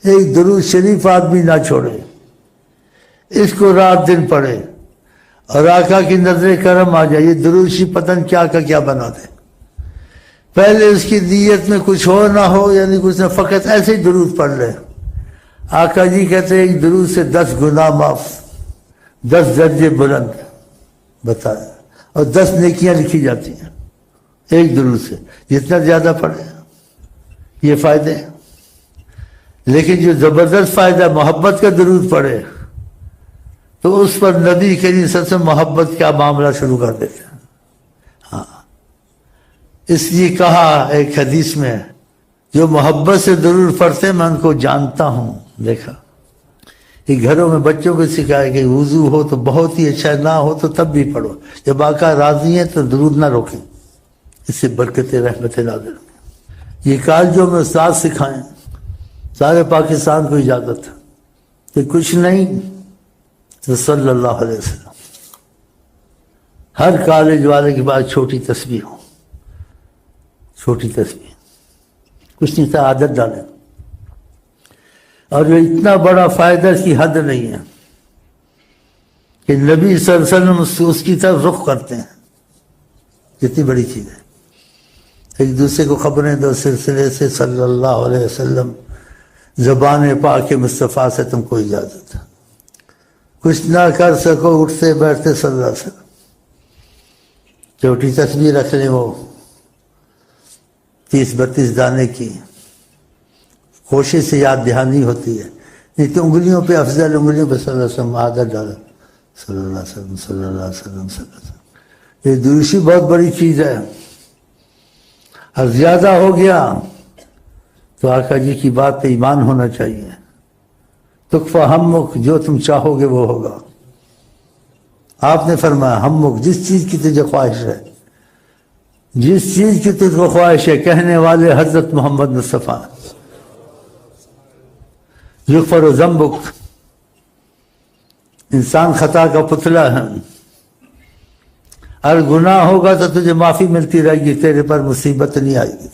ایک درود شریف آدمی نہ چھوڑے، اس کو رات دن پڑھے اور آقا کی نظر کرم آ جائے، یہ درود شریف پتن کیا کا کیا بنا دے۔ پہلے اس کی نیت میں کچھ ہو نہ ہو، یعنی کچھ نہ، فقط ایسے ہی درود پڑھ لے۔ آقا جی کہتے ہیں ایک درود سے 10 گناہ معاف، 10 درجے بلند بتایا، اور 10 نیکیاں لکھی جاتی ہیں ایک درود سے، جتنا زیادہ پڑھے یہ فائدے ہیں۔ لیکن جو زبردست فائدہ محبت کا درود پڑھے تو اس پر نبی کریم صلی اللہ علیہ وسلم محبت کا معاملہ شروع کر دیتے ہیں۔ ہاں، اس لیے کہا ایک حدیث میں، جو محبت سے درود پڑھتے ہیں میں ان کو جانتا ہوں۔ دیکھا یہ گھروں میں بچوں کو سکھایا کہ وضو ہو تو بہت ہی اچھا، نہ ہو تو تب بھی پڑھو، جب آقا راضی ہیں تو درود نہ روکیں، اس سے برکتیں رحمتیں نازل ہوں۔ یہ کالجوں میں استاد سکھائیں، سارے پاکستان کو اجازت ہے کہ کچھ نہیں تو صلی اللہ علیہ وسلم۔ ہر کالج والے کے بعد چھوٹی تسبیح ہو، چھوٹی تسبیح، کچھ نہیں تھا، عادت ڈالیں۔ اور جو اتنا بڑا فائدہ اس کی حد نہیں ہے کہ نبی صلی اللہ علیہ وسلم اس کی طرف رخ کرتے ہیں، کتنی بڑی چیز ہے۔ ایک دوسرے کو خبریں دو سلسلے سے صلی اللہ علیہ وسلم، زبان پاک مصطفیٰ سے تم کو اجازت ہے، کچھ نہ کر سکو اٹھتے بیٹھتے صلی اللہ علیہ وسلم، چھوٹی تسبیح رکھ لیں، وہ 30-32 دانے کی، کوشش سے یاد دہانی ہوتی ہے، نہیں تو انگلیوں پہ افضل، انگلیوں پہ صلی اللہ علیہ وسلم عادت ڈالا، صلی اللہ علیہ وسلم صلی اللہ علیہ وسلم صلی اللہ علیہ وسلم۔ یہ درشی بہت بڑی چیز ہے، اور زیادہ ہو گیا تو آقا جی کی بات پہ ایمان ہونا چاہیے۔ تکفا ہمک، جو تم چاہو گے وہ ہوگا۔ آپ نے فرمایا ہمک، جس چیز کی تجھے خواہش ہے، جس چیز کی تجھ کو خواہش ہے، کہنے والے حضرت محمد مصطفیٰ۔ یغفر ذنبک، انسان خطا کا پتلا ہے، اگر گناہ ہوگا تو تجھے معافی ملتی رہے گی، تیرے پر مصیبت نہیں آئے گی۔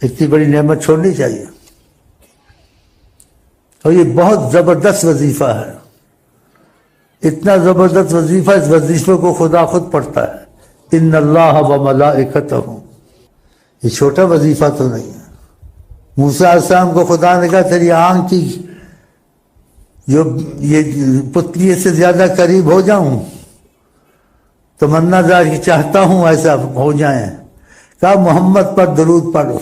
اتنی بڑی نعمت چھوڑنی چاہیے، اور یہ بہت زبردست وظیفہ ہے، اتنا زبردست وظیفہ، اس وظیفے کو خدا خود پڑھتا ہے، ان اللہ و ملائکتہ۔ یہ چھوٹا وظیفہ تو نہیں ہے۔ موسیٰ علیہ السلام کو خدا نے کہا تیری آنکھ کی جو یہ پتلی سے زیادہ قریب ہو جاؤں، تمنا ظاہر کی چاہتا ہوں ایسا ہو جائیں، کہا محمد پر درود پڑھو۔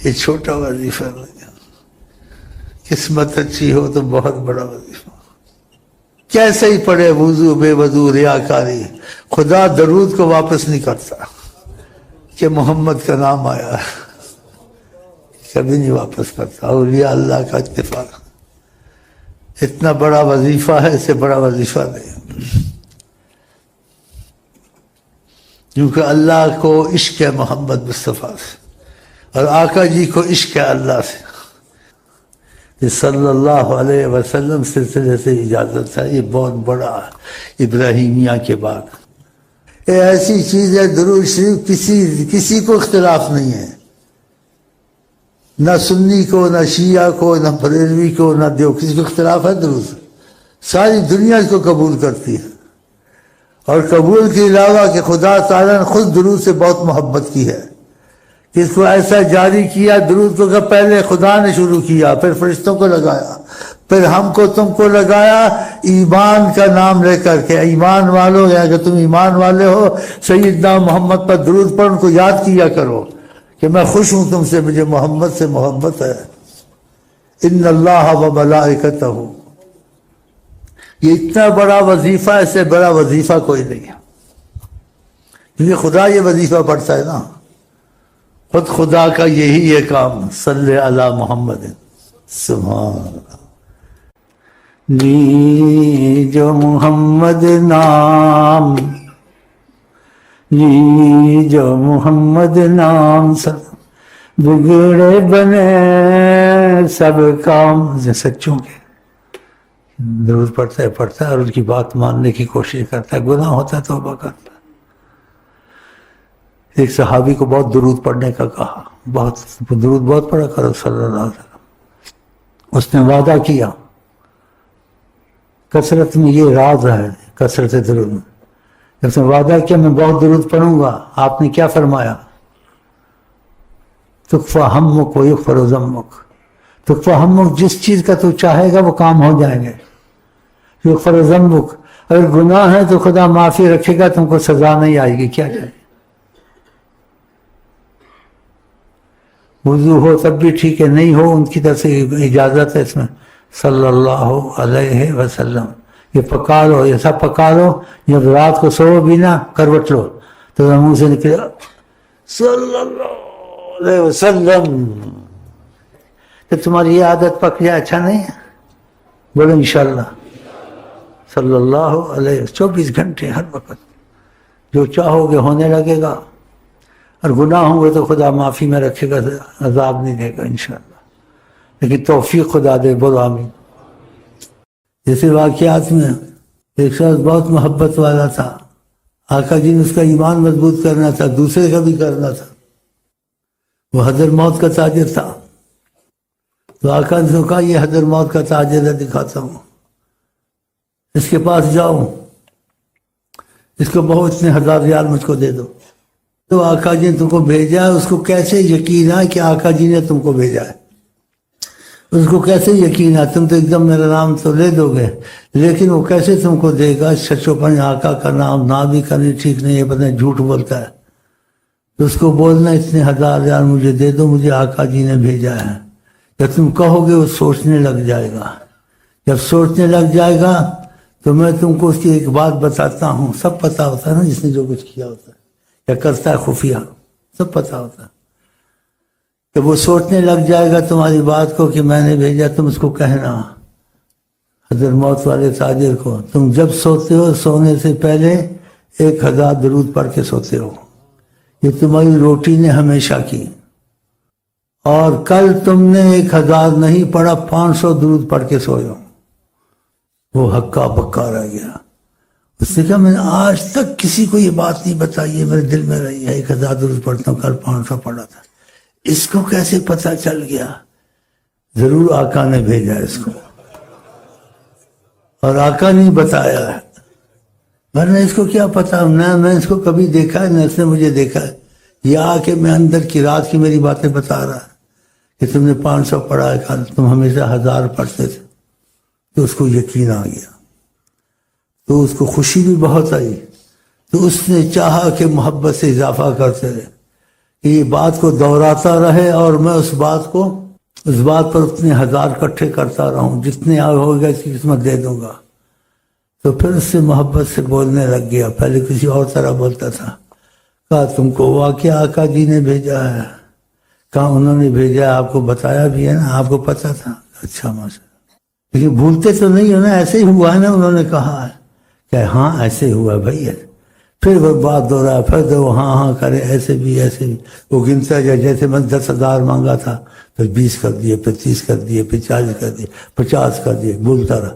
یہ چھوٹا وظیفہ نہیں، قسمت اچھی ہو تو بہت بڑا وظیفہ۔ کیسے ہی پڑھے، وضو بے وضو، ریاکاری، خدا درود کو واپس نہیں کرتا کہ محمد کا نام آیا، کبھی نہیں واپس کرتا۔ اولیاء اللہ کا اتفاق، اتنا بڑا وظیفہ ہے، اس سے بڑا وظیفہ نہیں، کیونکہ اللہ کو عشق ہے محمد مصطفیٰ سے، اور آقا جی کو عشق ہے اللہ سے۔ یہ صلی اللہ علیہ وسلم سلسلے سے اجازت ہے، یہ بہت بڑا ابراہیمیہ کے بعد یہ ایسی چیز ہے۔ درود شریف کسی کو اختلاف نہیں ہے، نہ سنی کو، نہ شیعہ کو، نہ بریلوی کو، نہ دیو، کسی کو اختلاف ہے درود؟ ساری دنیا اس کو قبول کرتی ہے، اور قبول کے علاوہ کہ خدا تعالیٰ نے خود درود سے بہت محبت کی ہے، کہ اس کو ایسا جاری کیا درود کو کہ پہلے خدا نے شروع کیا، پھر فرشتوں کو لگایا، پھر ہم کو تم کو لگایا، ایمان کا نام لے کر کے، ایمان والو، یا کہ تم ایمان والے ہو سیدنا محمد پر درود پڑھ، ان کو یاد کیا کرو کہ میں خوش ہوں تم سے، مجھے محمد سے محبت ہے۔ ان اللہ و ملائکتہ، یہ اتنا بڑا وظیفہ، اس سے بڑا وظیفہ کوئی نہیں ہے، کیونکہ خدا یہ وظیفہ پڑھتا ہے نا، خود خدا کا یہی ہے کام، صلی علی محمد، سبحان اللہ۔ نی جو محمد نام، نی جو محمد نام، سب بگڑے بنے سب کام، سچوں کے درود پڑھتا ہے اور ان کی بات ماننے کی کوشش کرتا ہے، گناہ ہوتا ہے توبہ کرتا ہے۔ ایک صحابی کو بہت درود پڑھنے کا کہا، درود بہت پڑھا کرو صلی اللہ علیہ وسلم۔ اس نے وعدہ کیا، کثرت میں یہ راز ہے، کثرت درود میں اس نے وعدہ کیا میں بہت درود پڑھوں گا۔ آپ نے کیا فرمایا؟ تکفیٰ ہمک و یغفر ذمک، تکفیٰ ہمک، جس چیز کا تو چاہے گا وہ کام ہو جائیں گے، یغفر ذمک، اگر گناہ ہے تو خدا معافی رکھے گا، تم کو سزا نہیں آئے گی۔ کیا چاہیے؟ وضو ہو تب بھی ٹھیک ہے، نہیں ہو ان کی طرف سے اجازت ہے اس میں، صلی اللہ علیہ وسلم۔ یہ پکا لو، یہ سب پکا لو، جب رات کو سو بھی نا کروٹ لو تو منہ سے نکلے صلی اللہ علیہ وسلم، تو تمہاری یہ عادت پک جائے، اچھا نہیں ہے؟ بولو انشاءاللہ صلی اللہ علیہ، 24 گھنٹے ہر وقت جو چاہو گے ہونے لگے گا، اور گناہ ہوں گے تو خدا معافی میں رکھے گا، عذاب نہیں دے گا انشاءاللہ، لیکن توفیق خدا دے، بولو آمین۔ جیسے واقعات میں ایک شخص بہت محبت والا تھا، آقا جی نے اس کا ایمان مضبوط کرنا تھا، دوسرے کا بھی کرنا تھا، وہ حضر موت کا تاجر تھا، تو آقا نے کہا یہ حضر موت کا تاجر ہے، دکھاتا ہوں، اس کے پاس جاؤ، اس کو بہت اتنے 1000 ریال مجھ کو دے دو۔ تو آقا جی نے تم کو بھیجا ہے، اس کو کیسے یقین ہے کہ آقا جی نے تم کو بھیجا ہے؟ اس کو کیسے یقین ہے؟ تم تو ایک دم میرا نام تو لے دو گے، لیکن وہ کیسے تم کو دے گا؟ شچوپن آقا کا نام نہ بھی کرنی ٹھیک نہیں ہے، پتہ نہیں جھوٹ بولتا ہے، تو اس کو بولنا اتنے 1000 ریال مجھے دے دو، مجھے آقا جی نے بھیجا ہے۔ جب تم کہو گے وہ سوچنے لگ جائے گا، جب سوچنے لگ جائے گا تو میں تم کو اس کی ایک بات بتاتا ہوں، سب پتہ ہوتا ہے نا جس نے جو کچھ کیا ہوتا ہے یا کرتا ہے، خفیہ سب پتہ ہوتا ہے۔ کہ وہ سوچنے لگ جائے گا تمہاری بات کو کہ میں نے بھیجا، تم اس کو کہنا حضر موت والے تاجر کو، تم جب سوتے ہو سونے سے پہلے 1000 درود پڑھ کے سوتے ہو، یہ تمہاری روٹی نے ہمیشہ کی، اور کل تم نے 1000 نہیں پڑھا، 500 درود پڑھ کے سوئے ہو، وہ ہکا بکا رہ گیا۔ اس نے کہا میں نے آج تک کسی کو یہ بات نہیں بتائی ہے، میرے دل میں رہی ہے، 1000 درود پڑھتا ہوں، کل 500 پڑھا تھا، اس کو کیسے پتہ چل گیا؟ ضرور آقا نے بھیجا اس کو، اور آقا نہیں بتایا ہے، ورنہ اس کو کیا پتا؟ نہ میں اس کو کبھی دیکھا ہے نہ اس نے مجھے دیکھا ہے، یہ آ کے میں اندر کی رات کی میری باتیں بتا رہا ہے کہ تم نے 500 پڑھا ہے، کل تم ہمیشہ 1000 پڑھتے تھے، تو اس کو یقین آ گیا، تو اس کو خوشی بھی بہت آئی، تو اس نے چاہا کہ محبت سے اضافہ کرتے رہے، کہ یہ بات کو دہراتا رہے، اور میں اس بات پر اتنے 1000 اکٹھے کرتا رہوں، جتنے ہوگا اس کی قسمت دے دوں گا۔ تو پھر اس سے محبت سے بولنے لگ گیا، پہلے کسی اور طرح بولتا تھا۔ کہا تم کو واقعہ آقا جی نے بھیجا ہے؟ کہا انہوں نے بھیجا ہے، آپ کو بتایا بھی ہے نا، آپ کو پتہ تھا؟ اچھا ماشاء اللہ، لیکن بھولتے تو نہیں ہو نا، ایسے ہی ہوا ہے نا، انہوں نے کہا ہے کہ ہاں ایسے ہوا بھائی ہے، پھر وہ بات دوہرایا، پھر تو وہ ہاں کرے، ایسے بھی ایسے بھی، وہ گنتا جائے، جیسے میں 10,000 مانگا تھا، پھر 20 کر دیے، پھر 30 کر دیے، پھر 40 کر دیے، 50 کر دیے، بولتا رہا۔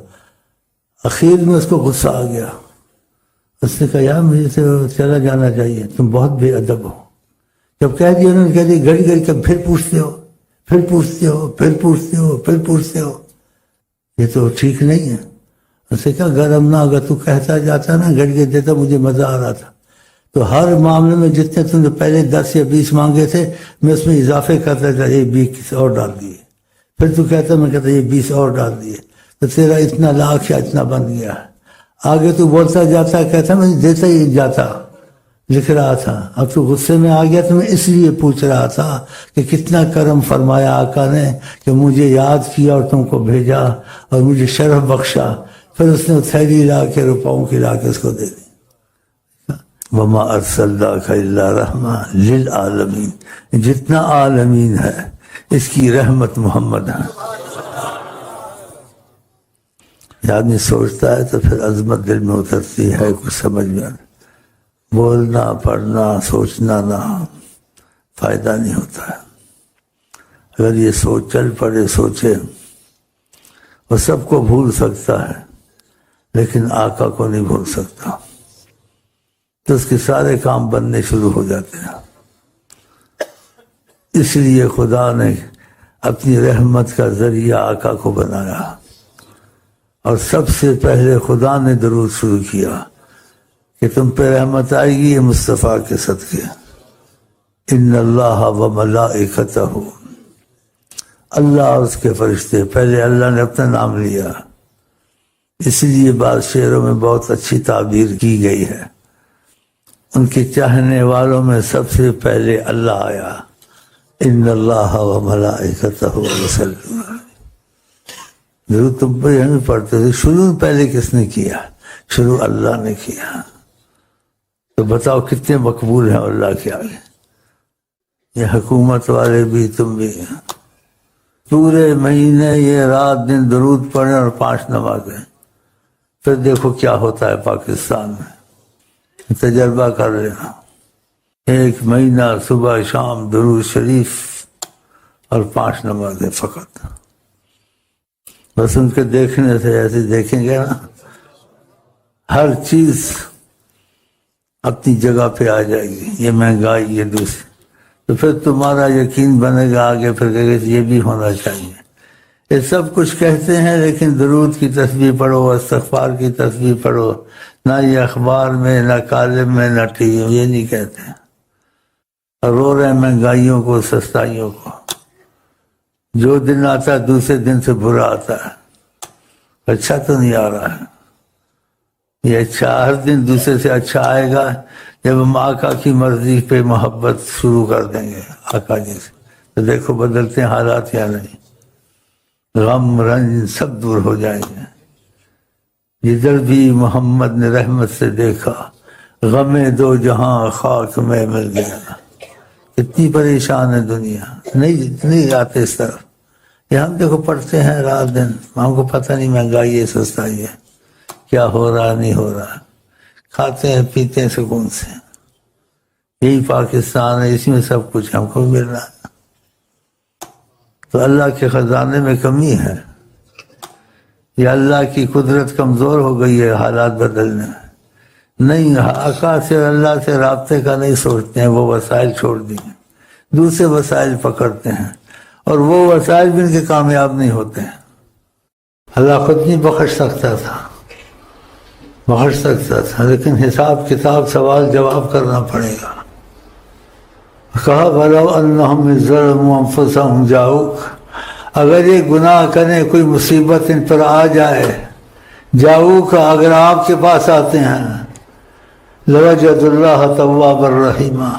اخیر میں اس کو غصہ آ گیا، اس نے کہا یار مجھے تو چلا جانا چاہیے، تم بہت بے ادب ہو۔ جب کہہ دیا انہوں نے کہہ دیا گھڑی گھڑی پھر پوچھتے ہو، پھر پوچھتے ہو، پھر پوچھتے ہو، پھر پوچھتے ہو، یہ تو ٹھیک نہیں ہے۔ اس نے کہا گرم نہ اگر تو کہتا جاتا نا، گھڑ کے دیتا، مجھے مزہ آ رہا تھا، تو ہر معاملے میں جتنے تم نے پہلے 10 یا 20 مانگے تھے، میں اس میں اضافے کرتا تھا، یہ 20 اور ڈال دیے، پھر تو کہتا میں کہتا یہ 20 اور ڈال دیے، تو تیرا اتنا لاکھ یا اتنا بن گیا ہے۔ آگے تو بولتا جاتا، کہتا میں دیتا ہی جاتا، لکھ رہا تھا، اب تو غصے میں آ گیا، تو میں اس لیے پوچھ رہا تھا کہ کتنا کرم فرمایا آقا نے کہ مجھے یاد کیا اور تم کو بھیجا اور مجھے شرف بخشا۔ پھر اس نے تھیلی لا کے روپاؤں کی لا کے اس کو دے دی۔ وما ارسلناک الا رحمۃ للعالمین، جتنا عالمین ہے اس کی رحمت محمد ہے۔ آدمی سوچتا ہے تو پھر عظمت دل میں اترتی ہے، کچھ سمجھ میں بولنا پڑھنا سوچنا نہ فائدہ نہیں ہوتا ہے۔ اگر یہ سوچ چل پڑے، سوچے، وہ سب کو بھول سکتا ہے لیکن آقا کو نہیں بھول سکتا، تو اس کے سارے کام بننے شروع ہو جاتے ہیں۔ اس لیے خدا نے اپنی رحمت کا ذریعہ آقا کو بنایا، اور سب سے پہلے خدا نے درود شروع کیا کہ تم پہ رحمت آئے گی یہ مصطفیٰ کے صدقے۔ ان اللہ و ملائکتہ، اللہ اور اس کے فرشتے، پہلے اللہ نے اپنا نام لیا، اس لیے بعض شعروں میں بہت اچھی تعبیر کی گئی ہے۔ ان کے چاہنے والوں میں سب سے پہلے اللہ آیا، ان اللہ و ملائکتہ یصلون۔ ضرور تم پہ ہمیں پڑھتے تھے، شروع پہلے کس نے کیا؟ شروع اللہ نے کیا۔ تو بتاؤ کتنے مقبول ہیں اللہ کے آگے؟ یہ حکومت والے بھی، تم بھی۔ پورے مہینے یہ رات دن درود پڑھیں اور 5 نمازیں، پھر دیکھو کیا ہوتا ہے پاکستان میں، تجربہ کر لینا۔ 1 مہینہ صبح شام درود شریف اور 5 نمازیں فقط۔ بس ان کے دیکھنے سے ایسے دیکھیں گے نا، ہر چیز اپنی جگہ پہ آ جائے گی، یہ مہنگائی، یہ دوسری، تو پھر تمہارا یقین بنے گا آگے، پھر کہے گا یہ بھی ہونا چاہیے۔ یہ سب کچھ کہتے ہیں لیکن درود کی تسبیح پڑھو، استغفار کی تسبیح پڑھو، نہ یہ اخبار میں، نہ کالم میں، نہ ٹی وی، یہ نہیں کہتے ہیں۔ رو رہے ہیں مہنگائیوں کو، سستائیوں کو۔ جو دن آتا ہے دوسرے دن سے برا آتا ہے، اچھا تو نہیں آ رہا ہے۔ یہ اچھا ہر دن دوسرے سے اچھا آئے گا جب ہم آقا کی مرضی پہ محبت شروع کر دیں گے آقا جی سے، تو دیکھو بدلتے ہیں حالات یا نہیں، غم رنج سب دور ہو جائیں گے۔ جدھر بھی محمد نے رحمت سے دیکھا، غم دو جہاں خاک میں مل گیا۔ اتنی پریشان ہے دنیا، نہیں آتے اس طرف۔ یہ ہم دیکھو پڑھتے ہیں رات دن، ہم کو پتہ نہیں مہنگائی ہے، سستائی ہے، کیا ہو رہا نہیں ہو رہا، کھاتے ہیں پیتے ہیں سکون سے۔ یہی پاکستان ہے، اس میں سب کچھ ہم کو مل رہا ہے۔ تو اللہ کے خزانے میں کمی ہے، یا اللہ کی قدرت کمزور ہو گئی ہے حالات بدلنے میں؟ نہیں، آقا سے اللہ سے رابطے کا نہیں سوچتے ہیں، وہ وسائل چھوڑ دیے، دوسرے وسائل پکڑتے ہیں، اور وہ وسائل بھی ان کے کامیاب نہیں ہوتے ہیں۔ اللہ خود نہیں بخش سکتا تھا، لیکن حساب کتاب سوال جواب کرنا پڑے گا۔ کہا وَلَوْ أَنَّهُمْ إِذْ ظَلَمُوا أَنفُسَهُمْ جَاءُوكَ، اگر یہ گناہ کریں، کوئی مصیبت ان پر آ جائے، جاؤک، اگر آپ کے پاس آتے ہیں، لَوَجَدُوا اللَّهَ تَوَّابًا رَحِيمًا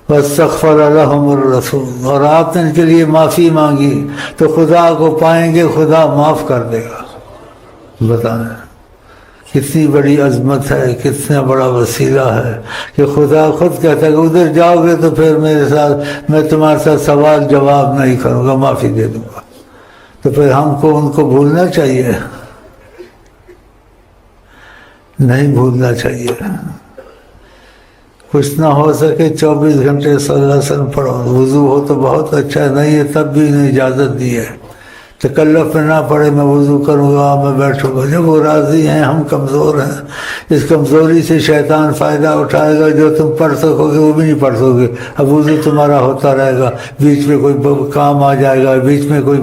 وَاسْتَغْفَرَ لَهُمُ الرَّسُولُ، اور آپ نے ان کے لیے معافی مانگی تو خدا کو پائیں گے، خدا معاف کر دے گا۔ بتانا کتنی بڑی عظمت ہے، کتنا بڑا وسیلہ ہے کہ خدا خود کہتا ہے کہ ادھر جاؤ گے تو پھر میرے ساتھ، میں تمہارے ساتھ سوال جواب نہیں کروں گا، معافی دے دوں گا۔ تو پھر ہم کو ان کو بھولنا چاہیے؟ نہیں بھولنا چاہیے۔ کچھ نہ ہو سکے 24 گھنٹے صلی اللہ علیہ وسلم پڑھو، وضو ہو تو بہت اچھا، نہیں ہے تب بھی انہیں اجازت دی ہے۔ تکلف میں نہ پڑے میں وضو کروں گا، میں بیٹھوں گا، جب وہ راضی ہیں، ہم کمزور ہیں، اس کمزوری سے شیطان فائدہ اٹھائے گا، جو تم پڑھ سکو گے وہ بھی نہیں پڑھ سکو گے۔ اب وضو تمہارا ہوتا رہے گا، بیچ میں کوئی کام آ جائے گا، بیچ میں کوئی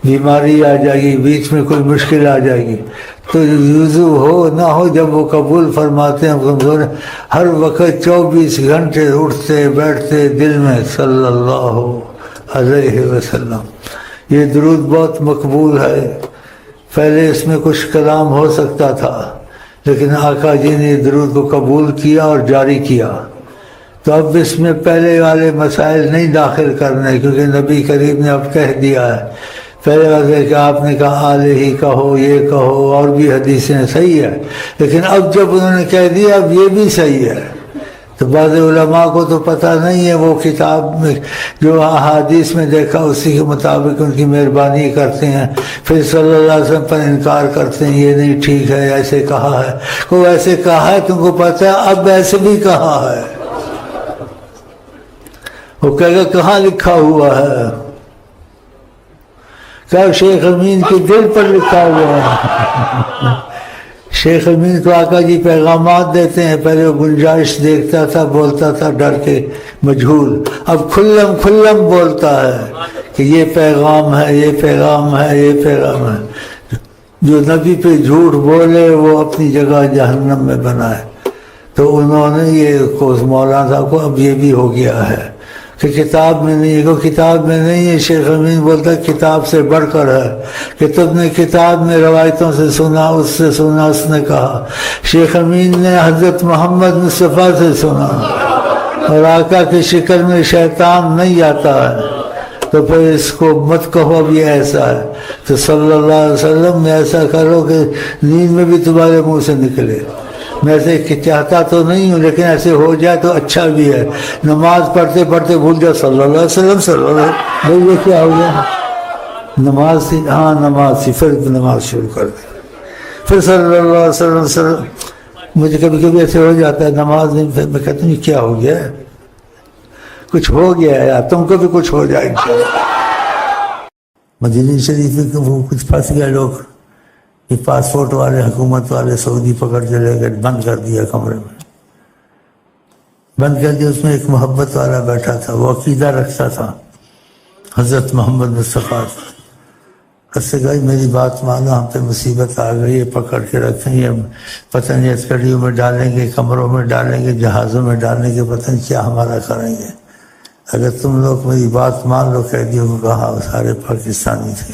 بیماری آ جائے گی، بیچ میں کوئی مشکل آ جائے گی، تو وضو ہو نہ ہو جب وہ قبول فرماتے ہیں کمزور ہیں۔ ہر وقت 24 گھنٹے اٹھتے بیٹھتے دل میں صلی اللہ علیہ وسلم۔ یہ درود بہت مقبول ہے۔ پہلے اس میں کچھ کلام ہو سکتا تھا، لیکن آقا جی نے درود کو قبول کیا اور جاری کیا، تو اب اس میں پہلے والے مسائل نہیں داخل کرنے، کیونکہ نبی کریم نے اب کہہ دیا ہے۔ پہلے والے کہ آپ نے کہا آلہ ہی کہو، یہ کہو، اور بھی حدیثیں صحیح ہے، لیکن اب جب انہوں نے کہہ دیا اب یہ بھی صحیح ہے، تو بعض علماء کو تو پتہ نہیں ہے، وہ کتاب میں جو احادیث میں دیکھا اسی کے مطابق ان کی مہربانی کرتے ہیں، پھر صلی اللہ علیہ وسلم پر انکار کرتے ہیں، یہ نہیں ٹھیک ہے، ایسے کہا ہے، کوئی ایسے کہا ہے تم کو پتہ ہے، اب ایسے بھی کہا ہے، وہ کہے گا کہاں لکھا ہوا ہے، کیا شیخ امین کے دل پر لکھا ہوا ہے؟ شیخ امین کو آقا جی پیغامات دیتے ہیں، پہلے وہ گنجائش دیکھتا تھا، بولتا تھا ڈر کے مجہول، اب کھلم کھلم بولتا ہے کہ یہ پیغام ہے، یہ پیغام ہے، یہ پیغام ہے۔ جو نبی پہ جھوٹ بولے وہ اپنی جگہ جہنم میں بنائے۔ تو انہوں نے یہ مولانا صاحب کو اب یہ بھی ہو گیا ہے کہ کتاب میں نہیں ہے، کتاب میں نہیں ہے۔ شیخ امین بولتا کتاب سے بڑھ کر ہے کہ تم نے کتاب میں روایتوں سے سنا، اس سے سنا، اس نے کہا۔ شیخ امین نے حضرت محمد مصطفیٰ سے سنا، اور آقا کی شکل میں شیطان نہیں آتا ہے، تو پھر اس کو مت کہو اب یہ ایسا ہے۔ تو صلی اللہ علیہ وسلم میں ایسا کرو کہ نیند میں بھی تمہارے منہ سے نکلے۔ میں ایسے چاہتا تو نہیں ہوں، لیکن ایسے ہو جائے تو اچھا بھی ہے۔ نماز پڑھتے پڑھتے بھول جاؤ صلی اللہ علیہ وسلم، صلی اللہ علیہ وسلم، یہ کیا ہو گیا؟ نماز تھی، ہاں نماز تھی، پھر نماز شروع کر دی، پھر صلی اللہ علیہ وسلم۔ مجھے کبھی کبھی ایسے ہو جاتا ہے نماز نہیں، پھر میں کہتا ہوں یہ کیا ہو گیا ہے؟ کچھ ہو گیا ہے یار، تم کو بھی کچھ ہو جائے انشاءاللہ۔ مدینہ شریف میں وہ کچھ پھنس گئے لوگ، یہ پاسپورٹ والے، حکومت والے سعودی پکڑ کے لے گئے، بند کر دیا کمرے میں، بند کر دیا۔ اس میں ایک محبت والا بیٹھا تھا، وہ عقیدہ رکھتا تھا حضرت محمد مصطفیٰ۔ اس سے کہا میری بات مانو، ہم پہ مصیبت آ گئی ہے، پکڑ کے رکھیں گے، پتہ نہیں ہتھکڑیوں میں ڈالیں گے، کمروں میں ڈالیں گے، جہازوں میں ڈالیں گے، پتہ نہیں کیا ہمارا کریں گے۔ اگر تم لوگ میری بات مان لو، قیدیوں کو کہا، سارے پاکستانی تھے،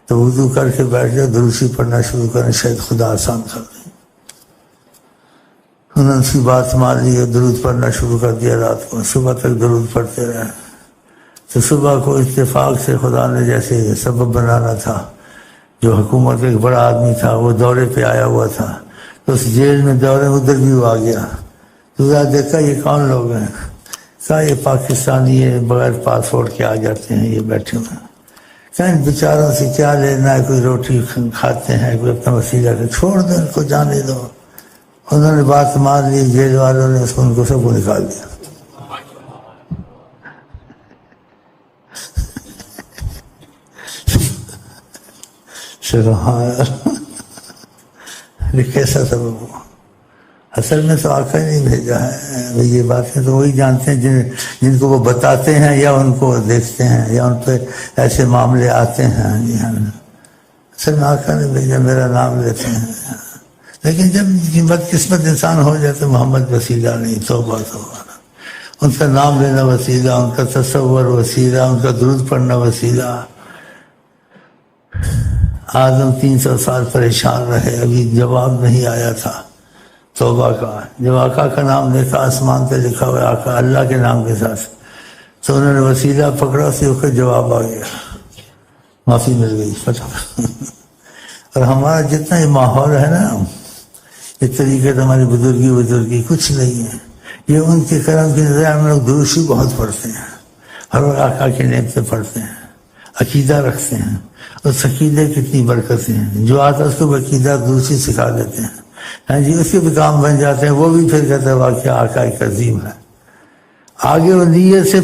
تو وضو کر کے بیٹھ جاؤ، دروشی پڑھنا شروع کریں، شاید خدا آسان کر دیں۔ انہوں نے اس کی بات مان لی، درود پڑھنا شروع کر دیا، رات کو صبح تک درود پڑھتے رہے۔ تو صبح کو اتفاق سے خدا نے جیسے سبب بنانا تھا، جو حکومت ایک بڑا آدمی تھا وہ دورے پہ آیا ہوا تھا، تو اس جیل میں دورے ادھر بھی وہ آ گیا۔ تو دیکھا یہ کون لوگ ہیں؟ کہا یہ پاکستانی ہے، بغیر پاسپورٹ کے آ جاتے ہیں، یہ بیٹھے ہوئے ہیں۔ کہا ان بیچاروں سے کیا لینا ہے، کوئی روٹی کھاتے ہیں، کوئی اپنا وسیلہ ہے، چھوڑ دو ان کو، جانے دو۔ انہوں نے بات مان لی، جیل والوں نے ان کو سب کو نکال دیا۔ کیسا سبب ہوا؟ اصل میں تو آقا نہیں بھیجا ہے، یہ باتیں تو وہی جانتے ہیں جن کو وہ بتاتے ہیں یا ان کو دیکھتے ہیں یا ان پہ ایسے معاملے آتے ہیں۔ اصل میں آقا نے بھیجا، میرا نام لیتے ہیں، لیکن جب بدقسمت انسان ہو جاتا ہے، محمد وسیلہ نہیں، توبہ توبہ، ان کا نام لینا وسیلہ، ان کا تصور وسیلہ، ان کا درود پڑھنا وسیلہ۔ آدم 300 سال پریشان رہے، ابھی جواب نہیں آیا تھا توبہ کا۔ جب آقا کا نام دیکھا، آسمان پہ لکھا ہوا آقا اللہ کے نام کے ساتھ، تو انہوں نے وسیلہ پکڑا، سے اس کا جواب آ گیا، معافی مل گئی، فتح۔ اور ہمارا جتنا یہ ماحول ہے نا، یہ طریقے ہماری بزرگی کچھ نہیں ہے، یہ ان کے کرم کی نظر ہم لوگ دروشی بہت پڑھتے ہیں، ہر وقت آقا کے نیم سے پڑھتے ہیں، عقیدہ رکھتے ہیں، اور عقیدے کتنی برکتیں ہیں۔ جو آتا ہے اس کو عقیدہ دوسری سکھا دیتے ہیں، ہاں جی، اس کے بھی کام بن جاتے ہیں، وہ بھی پھر کہتا ہے واقعہ آقا ایک عظیم ہے۔ آگے وہ نیت سے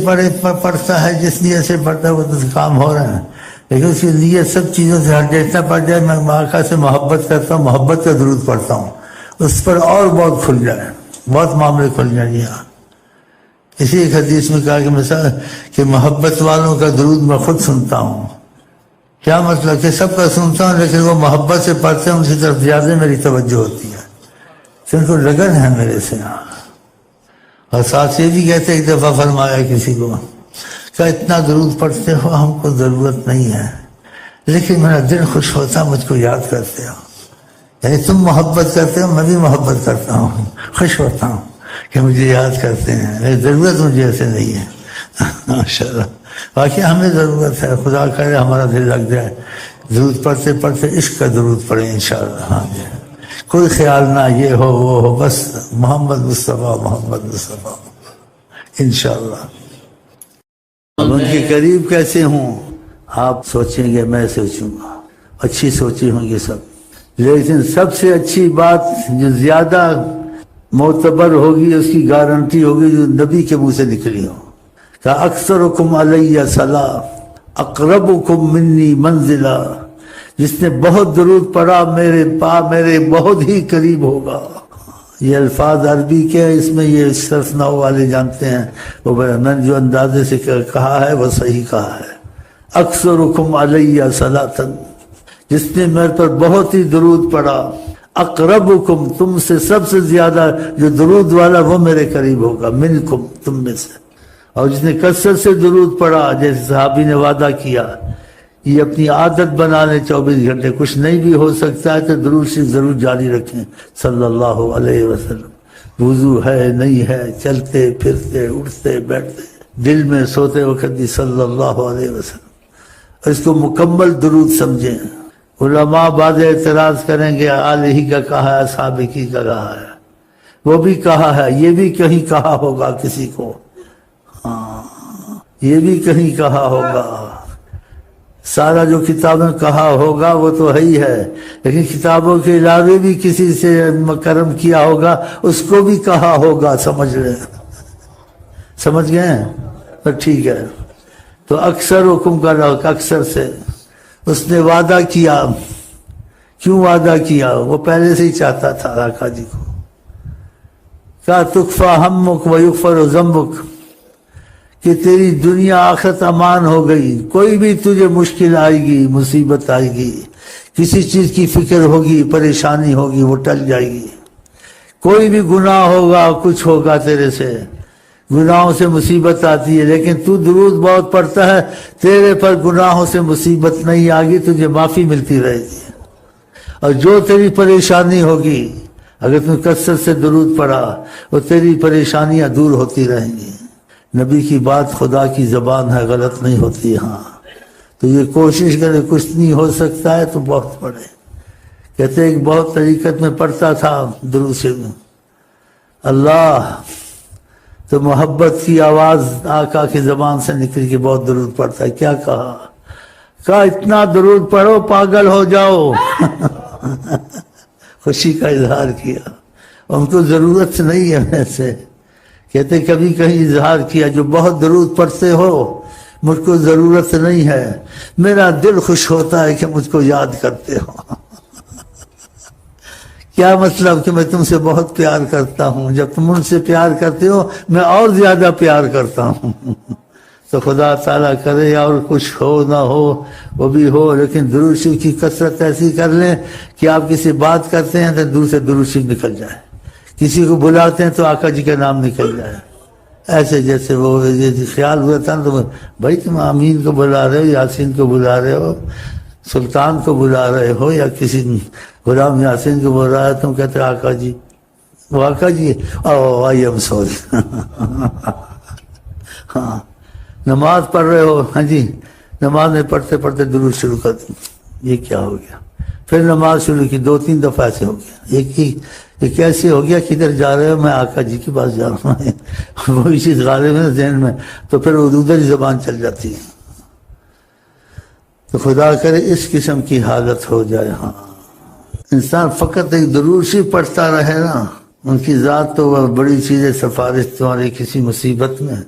پڑھتا ہے، جس نیت سے پڑھتا ہے وہ تو کام ہو رہا ہے، لیکن اس کی نیت سب چیزوں سے ہٹ جائے۔ اتنا پڑھ جائے میں آقا سے محبت کرتا ہوں، محبت کا درود پڑھتا ہوں، اس پر اور بہت کھل جائے، بہت معاملے کھل جائیں۔ یہاں اسی ایک حدیث میں کہا کہ مثلا کہ محبت والوں کا درود میں خود سنتا ہوں۔ کیا مطلب کہ سب کا سنتا ہوں، لیکن وہ محبت سے پڑھتے ہیں، ان کی طرف زیادہ میری توجہ ہوتی ہے، تو ان کو لگن ہے میرے سے۔ اور ساتھ یہ بھی کہتے ایک دفعہ فرمایا کسی کو کہ اتنا درود پڑھتے ہو، ہم کو ضرورت نہیں ہے، لیکن میرا دل خوش ہوتا، مجھ کو یاد کرتے ہو، یعنی تم محبت کرتے ہو، میں بھی محبت کرتا ہوں، خوش ہوتا ہوں کہ مجھے یاد کرتے ہیں، ضرورت مجھے ایسے نہیں ہے۔ ماشاءاللہ، واقعی ہمیں ضرورت ہے، خدا کرے ہمارا دل لگ جائے، درود پڑھتے پڑھتے عشق کا درود پڑھیں انشاءاللہ۔ ہاں جی، کوئی خیال نہ یہ ہو وہ ہو، بس محمد مصطفیٰ محمد مصطفیٰ انشاءاللہ۔ اب ان کے قریب کیسے ہوں آپ سوچیں گے، میں سوچوں گا، اچھی سوچی ہوں گے سب، لیکن سب سے اچھی بات جو زیادہ معتبر ہوگی، اس کی گارنٹی ہوگی جو نبی کے منہ سے نکلی ہو کہ اکثرکم علیہ صلاۃ اقربکم منی منزلہ، جس نے بہت درود پڑھا میرے بہت ہی قریب ہوگا. یہ الفاظ عربی کے ہیں، اس میں یہ صرف نحو والے جانتے ہیں. وہ میں نے جو اندازے سے کہا ہے وہ صحیح کہا ہے. اکثرکم علیہ صلاۃ، جس نے میرے پر بہت ہی درود پڑھا. اقربکم، تم سے سب سے زیادہ جو درود والا وہ میرے قریب ہوگا. منکم، تم میں سے. اور جس نے کثرت سے درود پڑھا، جیسے صحابی نے وعدہ کیا، یہ اپنی عادت بنا لیں 24 گھنٹے. کچھ نہیں بھی ہو سکتا ہے تو درود شریف ضرور جاری رکھیں صلی اللہ علیہ وسلم. وضو ہے نہیں ہے، چلتے پھرتے اٹھتے بیٹھتے، دل میں سوتے وقت بھی صلی اللہ علیہ وسلم. اس کو مکمل درود سمجھیں. علماء بعض اعتراض کریں گے آل ہی کا کہا ہے، اصحاب کی کا کہا ہے. وہ بھی کہا ہے، یہ بھی کہیں کہا ہوگا کسی کو. ہاں، یہ بھی کہیں کہا ہوگا. سارا جو کتابیں کہا ہوگا وہ تو ہے ہی ہے، لیکن کتابوں کے علاوہ بھی کسی سے کرم کیا ہوگا، اس کو بھی کہا ہوگا. سمجھ رہے ہیں؟ سمجھ گئے ہیں؟ تو ٹھیک ہے. تو اکثر حکم کر رہا ہو، اکثر سے اس نے وعدہ کیا. کیوں وعدہ کیا؟ وہ پہلے سے ہی چاہتا تھا آقا جی کو. کہا تکفا ہمک و یغفر ذنبک، کہ تیری دنیا آخرت امان ہو گئی. کوئی بھی تجھے مشکل آئے گی، مصیبت آئے گی، کسی چیز کی فکر ہوگی، پریشانی ہوگی، وہ ٹل جائے گی. کوئی بھی گناہ ہوگا، کچھ ہوگا تیرے سے، گناہوں سے مصیبت آتی ہے، لیکن تو درود بہت پڑھتا ہے، تیرے پر گناہوں سے مصیبت نہیں آگی، تجھے معافی ملتی رہے گی. اور جو تیری پریشانی ہوگی، اگر تم کثرت سے درود پڑھا، وہ تیری پریشانیاں دور ہوتی رہیں گی. نبی کی بات خدا کی زبان ہے، غلط نہیں ہوتی. ہاں، تو یہ کوشش کرے، کچھ نہیں ہو سکتا ہے تو بہت پڑھے. کہتے ایک بہت طریقت میں پڑھتا تھا درود سے، اللہ تو محبت کی آواز آقا کی زبان سے نکل کے بہت درود پڑھتا ہے. کیا کہا اتنا درود پڑھو پاگل ہو جاؤ. خوشی کا اظہار کیا. ان کو ضرورت نہیں ہے ویسے. کہتے کبھی کہیں اظہار کیا جو بہت درود پڑھتے ہو مجھ کو ضرورت نہیں ہے، میرا دل خوش ہوتا ہے کہ مجھ کو یاد کرتے ہو. کیا مطلب؟ کہ میں تم سے بہت پیار کرتا ہوں، جب تم ان سے پیار کرتے ہو میں اور زیادہ پیار کرتا ہوں. تو خدا تعالیٰ کرے اور کچھ ہو نہ ہو وہ بھی ہو، لیکن درود شریف کی کثرت ایسی کر لیں کہ آپ کسی بات کرتے ہیں تو دور سے درود شریف نکل جائے، کسی کو بلاتے ہیں تو آقا جی کا نام نکل جائے. ایسے جیسے وہ خیال ہوا تھا تو بھائی تم آمین کو بلا رہے ہو، یاسین کو بلا رہے ہو، سلطان کو بلا رہے ہو، یا کسی غلام یاسین کو بلا رہے ہو، تم کہتے آقا جی، وہ آقا جی او آئی ایم سوری. ہاں، نماز پڑھ رہے ہو، ہاں جی، نماز میں پڑھتے پڑھتے درود شروع کر دیں. یہ کیا ہو گیا؟ پھر نماز شروع کی، 2-3 دفعہ ایسے ہو گیا. ایک ہی یہ کیسے ہو گیا؟ کدھر جا رہے ہو؟ میں آقا جی کے پاس جا رہا ہوں. وہی چیز غالب ہے ذہن میں، تو پھر ادھر ہی زبان چل جاتی ہے. تو خدا کرے اس قسم کی حالت ہو جائے. ہاں، انسان فقط ایک درود شریف پڑھتا رہے نا، ان کی ذات تو وہ بڑی چیز ہے. سفارش تمہاری کسی مصیبت میں،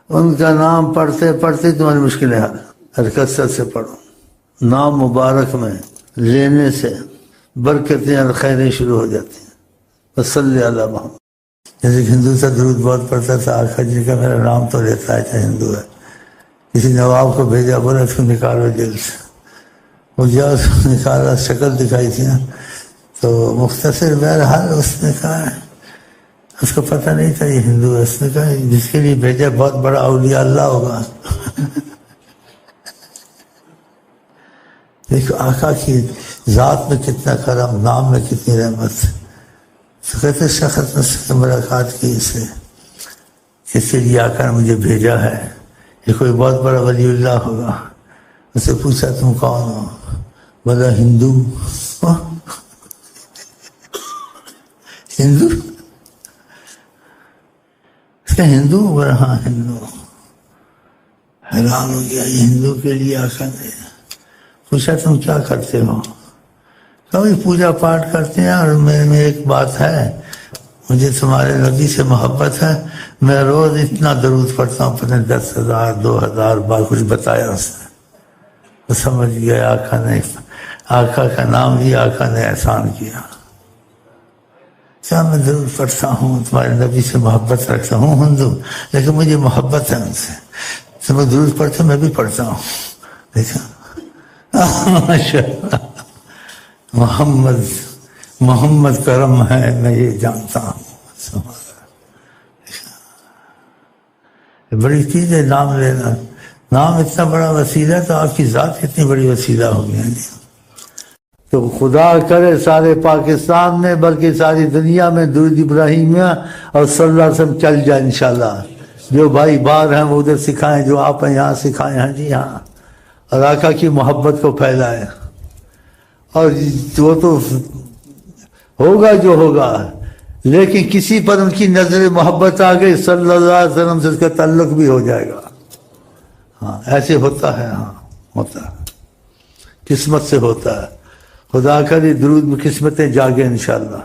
ان کا نام پڑھتے پڑھتے تمہاری مشکلیں حل. حرکت سے پڑھو، نام مبارک میں لینے سے برکتیں اور خیریں شروع ہو جاتی ہیں. صلی اللہ محمد. جیسے ہندو سے درود بہت پڑھتا تھا، آقا جی کا میرا نام تو لیتا ہے کہ ہندو ہے. کسی نواب کو بھیجا، بولا اس کو نکالو جیل سے. وہ جا نکالا، شکل دکھائی تھی نا، تو مختصر بہرحال اس نے کہا، اس کو پتہ نہیں تھا یہ ہندو ہے. اس نے کہا جس کے لیے بھیجا بہت بڑا اولیاء اللہ ہوگا. دیکھو آقا کی ذات میں کتنا کرم، نام میں کتنی رحمت. تو کہتے شخص سے ملاقات کی اسے، اس کے لیے آقا نے مجھے بھیجا ہے، یہ کوئی بہت بڑا ولی اللہ ہوگا. اس سے پوچھا تم کون ہو؟ بولا ہندو. ہندو؟ اس کا ہندو؟ بولا ہاں ہندو. حیران ہو گیا، یہ ہندو کے لیے آقا نے پوچھا تم کیا کرتے ہو؟ کبھی پوجا پاٹ کرتے ہیں، اور میرے میں ایک بات ہے، مجھے تمہارے نبی سے محبت ہے، میں روز اتنا درود پڑھتا ہوں، پتہ نہیں 10,000 2,000 بار. کچھ بتایا اس نے. تو سمجھ گیا آقا نے آقا کا نام لیا، آقا نے احسان کیا. کیا میں درود پڑھتا ہوں، تمہارے نبی سے محبت رکھتا ہوں ہندو، لیکن مجھے محبت ہے ان سے. تم درود پڑھتے میں بھی پڑھتا ہوں. دیکھا ماشاء اللہ، محمد کرم ہے، میں یہ جانتا ہوں. بڑی چیز ہے نام لینا. نام اتنا بڑا وسیلہ ہے تو آپ کی ذات کتنی بڑی وسیلہ ہوگی. تو خدا کرے سارے پاکستان میں بلکہ ساری دنیا میں درود ابراہیمیہ اور صلی اللہ علیہ وسلم چل جائے انشاءاللہ. جو بھائی باہر ہیں وہ ادھر سکھائیں، جو آپ ہیں یہاں سکھائیں. ہاں جی ہاں، اور آقا کی محبت کو پھیلائیں. اور وہ تو ہوگا جو ہوگا، لیکن کسی پر ان کی نظر محبت آ گئی صلی اللہ علیہ وسلم سے اس کا تعلق بھی ہو جائے گا. ہاں ایسے ہوتا ہے. ہاں ہوتا ہے، قسمت سے ہوتا ہے. خدا کرے درود میں قسمتیں جاگے انشاءاللہ.